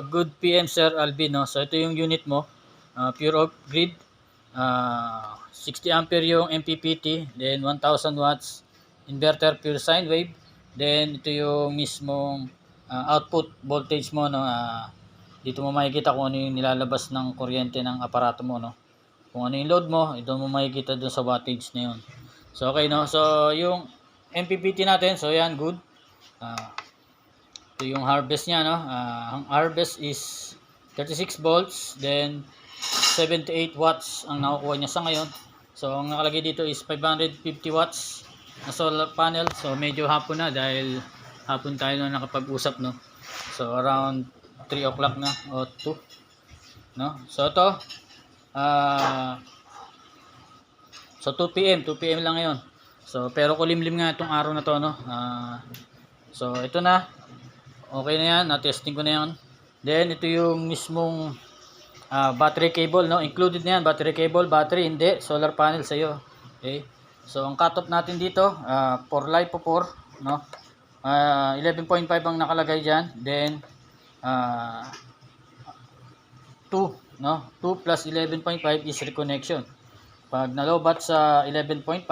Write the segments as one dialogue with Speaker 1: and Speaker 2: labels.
Speaker 1: Good PM Sir Alvin, no? So ito yung unit mo, pure off grid, 60 ampere yung MPPT, then 1000 watts inverter pure sine wave, then ito yung mismong output voltage mo, no? Dito mo makikita kung ano yung nilalabas ng kuryente ng aparato mo, no? Kung ano yung load mo, ito mo makikita dun sa wattage na yun. So okay, no? So yung MPPT natin, so yan, good. Ito yung harvest niya, no? Ang harvest is 36 volts, then 78 watts ang nakukuha niya sa ngayon. So ang nakalagay dito is 550 watts na solar panel. So medyo hapon na dahil hapon tayo na nakapag-usap, no? So around 3 o'clock na o 2, no? So ito so 2 PM lang ngayon. So pero kulimlim nga itong araw na to, no? So ito na. Okay na yan, na-testing ko na yan. Then ito yung mismong battery cable, no? Included na yan, battery cable, battery hindi, solar panel sa iyo. Okay? So ang cut-off natin dito, 4 lipo 4, no? 11.5 ang nakalagay diyan. Then 2, no? 2 plus 11.5 is reconnection. Pag nalobat sa 11.5,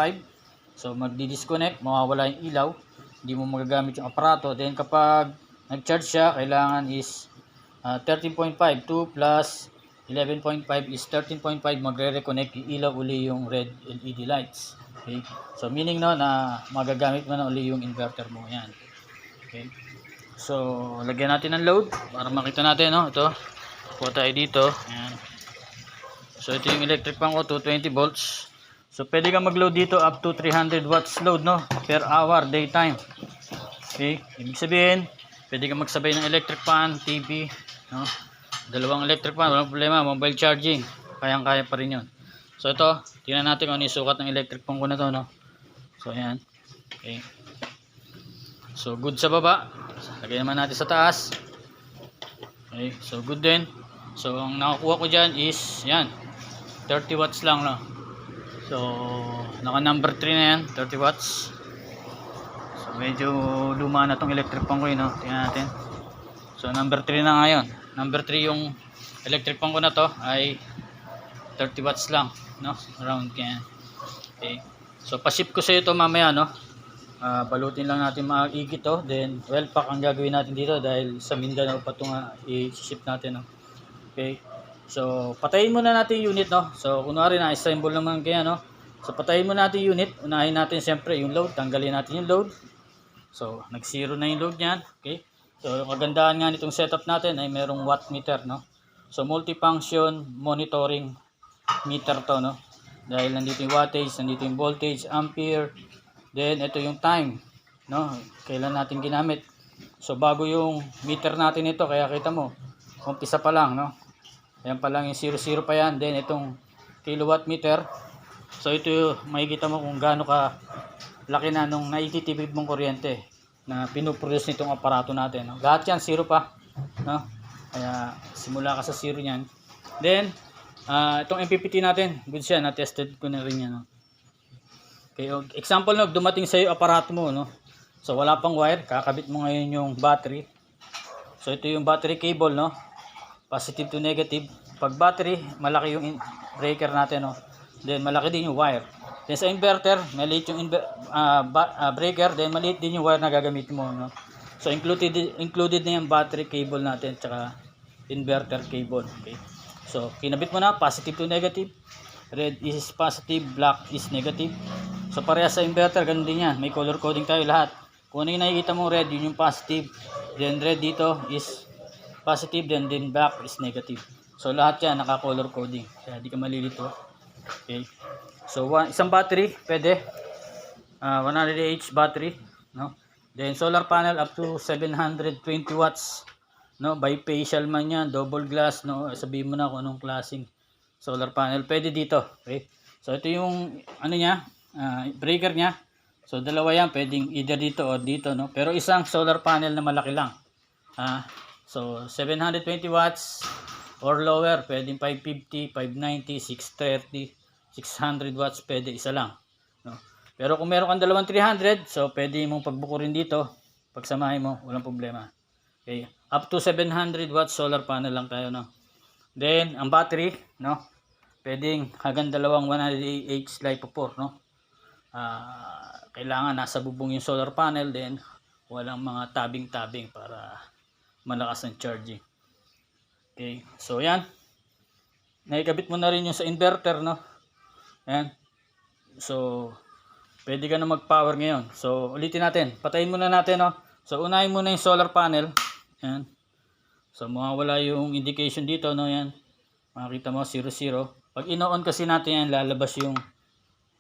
Speaker 1: so magdi-disconnect, mawawala yung ilaw, hindi mo magagamit yung aparato. Then kapag nag-charge siya, kailangan is 13.5, 2 plus 11.5 is 13.5, magre-reconnect, ilaw uli yung red LED lights. Okay? So meaning no na magagamit mo na uli yung inverter mo. Yan. Okay? So lagyan natin ng load para makita natin, no? Ito. Kuha tayo dito. Ayan. So ito yung electric pan ko, 220 volts. So pwede kang mag-load dito up to 300 watts load, no? Per hour, daytime. Okay? Ibig sabihin, pwede kang magsabay ng electric fan, TV, no? Dalawang electric fan, walang problema, mobile charging, kayang-kaya pa rin yun. So ito, tingnan natin kung ano yung sukat ng electric fan ko na to, no? So ayan. Okay. So good sa baba. Lagay naman natin sa taas. Okay, so good din. So ang nakakuha ko dyan is, yan, 30 watts lang, no? So naka number 3 na yan, 30 watts. Medyo luma na tong electric pan ko, no? Tingnan natin. So number 3 na ngayon. Number 3 yung electric pan ko na to ay 30 watts lang, no? Around kaya. Okay. So pa-ship ko sa ito mamaya, no? Balutin lang natin maigit to, then well pack ang gagawin natin dito dahil sa Mindanao pa ito nga i-ship natin, no? Okay. So patayin muna natin yung unit, no? So kunwari na assemble naman kaya, no? So patayin muna natin yung unit. Unahin natin siyempre yung load, tanggalin natin yung load. So, nag-zero na yung load niyan. Okay? So, yung kagandahan nga nitong setup natin ay merong watt meter, no? So, multifunction monitoring meter to, no? Dahil nandito yung wattage, nandito yung voltage, ampere, then ito yung time, no? Kailan natin ginamit. So, bago yung meter natin ito, kaya kita mo, umpisa pa lang, no? Ayan pa lang yung 00 pa yan. Then, itong kilowatt meter. So, ito makikita mo kung gaano ka laki na nung naititibig mong kuryente na pinuproduce nitong aparato natin, no? Lahat yan 0 pa, no? Kaya simula ka sa 0 niyan. Then itong MPPT natin, good siya, na-tested ko na rin yan, no? Okay, example, no, dumating sa iyo aparato mo, no? So wala pang wire, kakabit mo ngayon yung battery. So ito yung battery cable, no? Positive to negative. Pag battery, malaki yung breaker natin, no? Then malaki din yung wire. Then sa inverter, maliit yung breaker, then maliit din yung wire na gagamitin mo, no? So included na yung battery cable natin tsaka inverter cable. Okay? So kinabit mo na, positive to negative. Red is positive, black is negative. So parehas sa inverter, ganun din yan. May color coding tayo lahat. Kung ano yung nakikita mo red, yun yung positive. Then red dito is positive, then black is negative. So lahat yan naka-color coding. Kaya di ka malilito. Okay? So isang battery pwede 100Ah battery, no? Then solar panel up to 720 watts, no? Bifacial man yan, double glass, no? Sabihin mo na kung anong klaseng solar panel pwede dito. Okay? So ito yung ano niya, breaker niya. So dalawa yan, pwedeng either dito or dito, no? Pero isang solar panel na malaki lang. So 720 watts or lower, pwedeng 550, 590, 630, 600 watts, pwede isa lang, no? Pero kung meron kang dalawang 300, so pwede mong pagbukurin dito, pagsamahin mo, walang problema. Okay, up to 700 watts solar panel lang tayo, no. Then ang battery, no, pwedeng hanggang dalawang 180H LiPo4, no. Kailangan nasa bubong yung solar panel, then walang mga tabing-tabing para malakas ang charging. Okay, so yan, naikabit mo na rin yung sa inverter, no. Ayan, so pwede ka na mag-power ngayon. So ulitin natin, patayin muna natin, no. So unahin muna yung solar panel. Ayan, so mawawala yung indication dito, no. Yan, makikita mo 00. Pag ino-on kasi natin yan, lalabas yung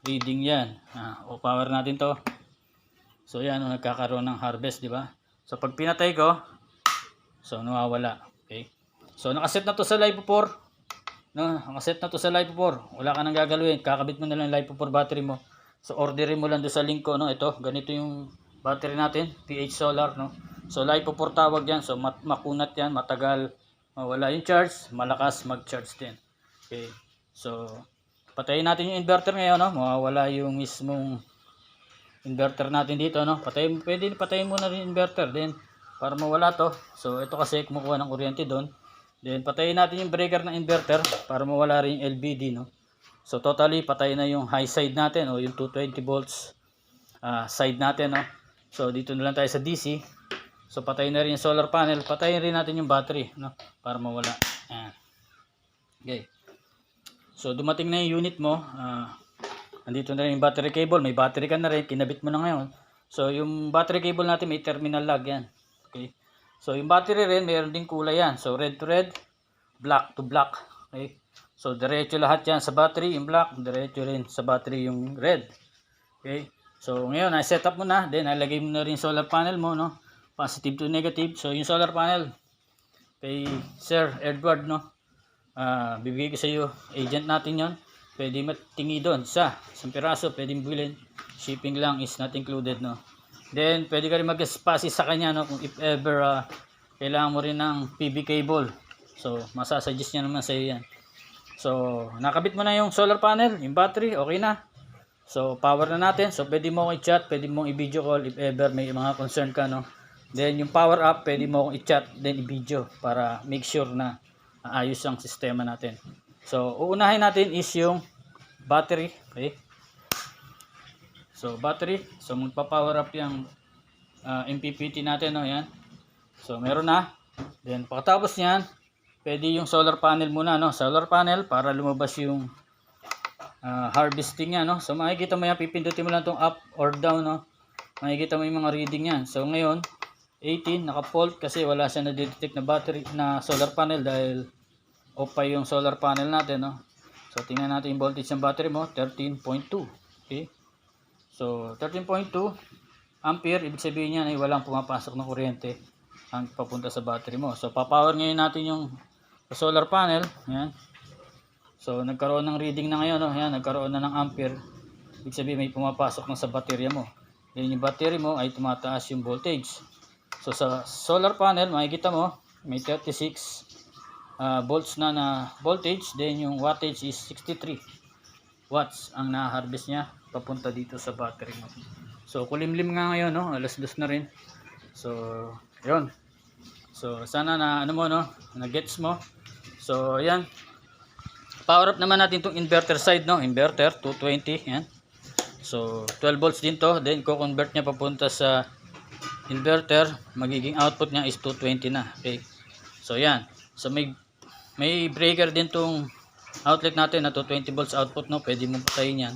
Speaker 1: reading yan. O power natin to. So yan, nagkakaroon ng harvest, di ba? So pag pinatay ko, so nawawala. Okay, so nakaset na to sa LiPo4, no, nakaset na to sa LiPo4. Wala ka nang gagalawin, kakabit mo na lang LiPo4 battery mo. So orderin mo lang doon sa link ko, no. Ito, ganito yung battery natin, PH Solar, no. So LiPo4 tawag yan. So makunat yan, matagal mawala yung charge, malakas mag-charge din. Okay, so patayin natin yung inverter ngayon, no. Mawawala yung mismong inverter natin dito, no. Pwede patayin muna rin inverter din para mawala to. So ito kasi kumukuha ng kuryente doon. Then patayin natin yung breaker ng inverter para mawala rin yung LVD, no. So totally patay na yung high side natin, o yung 220 volts side natin, no. So dito na lang tayo sa DC. So patayin na rin yung solar panel, patayin rin natin yung battery, no, para mawala. Ayan. Okay, so dumating na yung unit mo. Andito na rin yung battery cable, may battery ka na rin, kinabit mo na ngayon. So yung battery cable natin may terminal lag yan. Okay, so yung battery rin mayroon din kulay yan. So red to red, black to black. Okay, so diretso lahat yan sa battery, yung black, diretso rin sa battery yung red. Okay, so ngayon na-set up mo na, then nalagay mo na rin solar panel mo, no, positive to negative. So yung solar panel kay Sir Edward, no, bibigay ko sa iyo, agent natin yon. Pwede matingi doon sa isang piraso, pwedeng bilhin, shipping lang is not included, no. Then pwede ka rin mag-spasi sa kanya, no, kung if ever kailangan mo rin ng PV cable. So masasuggest niya naman sa iyo yan. So nakabit mo na yung solar panel, yung battery, okay na. So power na natin. So pwede mo akong i-chat, pwede mo i-video call if ever may mga concern ka, no. Then yung power up, pwede mo akong i-chat, then i-video para make sure na ayos ang sistema natin. So uunahin natin is yung battery. Okay, so battery, so magpa-power up yung MPPT natin, no. Yan, so meron na. Then pagkatapos niyan, pwede yung solar panel muna, no. Solar panel para lumabas yung harvesting niya, no. So makikita mo yan, pipindutin mo lang tong up or down, no. Makikita mo yung mga reading yan. So ngayon 18 naka-fault kasi wala siya na-detect na battery na solar panel dahil off pa yung solar panel natin, no. So tingnan natin yung voltage ng battery mo, 13.2. Okay, so 13.2 ampere, ibig sabihin niyan ay walang pumapasok na kuryente ang papunta sa battery mo. So pa-power ngayon natin yung solar panel. Yan, so nagkaroon ng reading na ngayon, no. Yan, nagkaroon na ng ampere, ibig sabihin may pumapasok na sa baterya mo. Then yung battery mo ay tumataas yung voltage. So sa solar panel makikita mo may 36 volts na voltage, then yung wattage is 63 watts ang na-harvest niya papunta dito sa battery mo. So kulimlim nga ngayon, no, alas-dos na rin. So yun, so sana na ano mo, no, na gets mo. So ayan, power up naman natin itong inverter side, no, inverter 220 yan. So 12 volts din to, then ko-convert niya papunta sa inverter, magiging output niya is 220 na. Okay, so yan, so may breaker din tong outlet natin na 220 volts output, no, pwede mo patayin yan.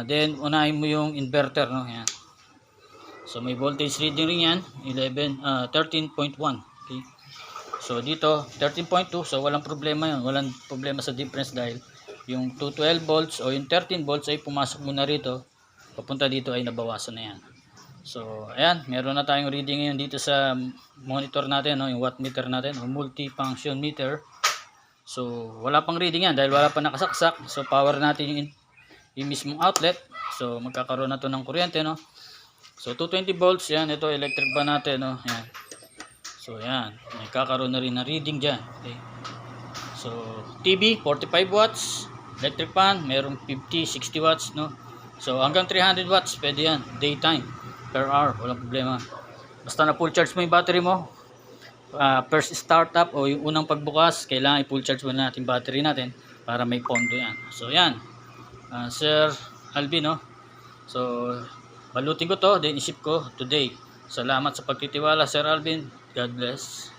Speaker 1: Then unahin mo yung inverter, no. Yan, so may voltage reading rin yan, 13.1. Okay, so dito 13.2, so walang problema yun, walang problema sa difference dahil yung 212 volts o yung 13 volts ay pumasok muna rito, papunta dito ay nabawasan na yan. So ayan, meron na tayong reading ngayon dito sa monitor natin, no, yung watt meter natin o multi-function meter. So wala pang reading yan dahil wala pa nakasaksak. So power natin yung mismong outlet. So magkakaroon na to ng kuryente, no. So 220 volts yan, ito electric ban natin, no. Yan, so yan, magkakaroon na rin ng reading dyan. Okay, so TV 45 watts, electric fan merong 50-60 watts, no. So hanggang 300 watts pwede yan, daytime per hour, walang problema. Basta na full charge mo yung battery mo, first startup o yung unang pagbukas, kailangan i-full charge muna natin battery natin para may pondo yan. So yan, Sir Alvin, no? So balutin ko to, then isip ko today. Salamat sa pagtitiwala, Sir Alvin. God bless.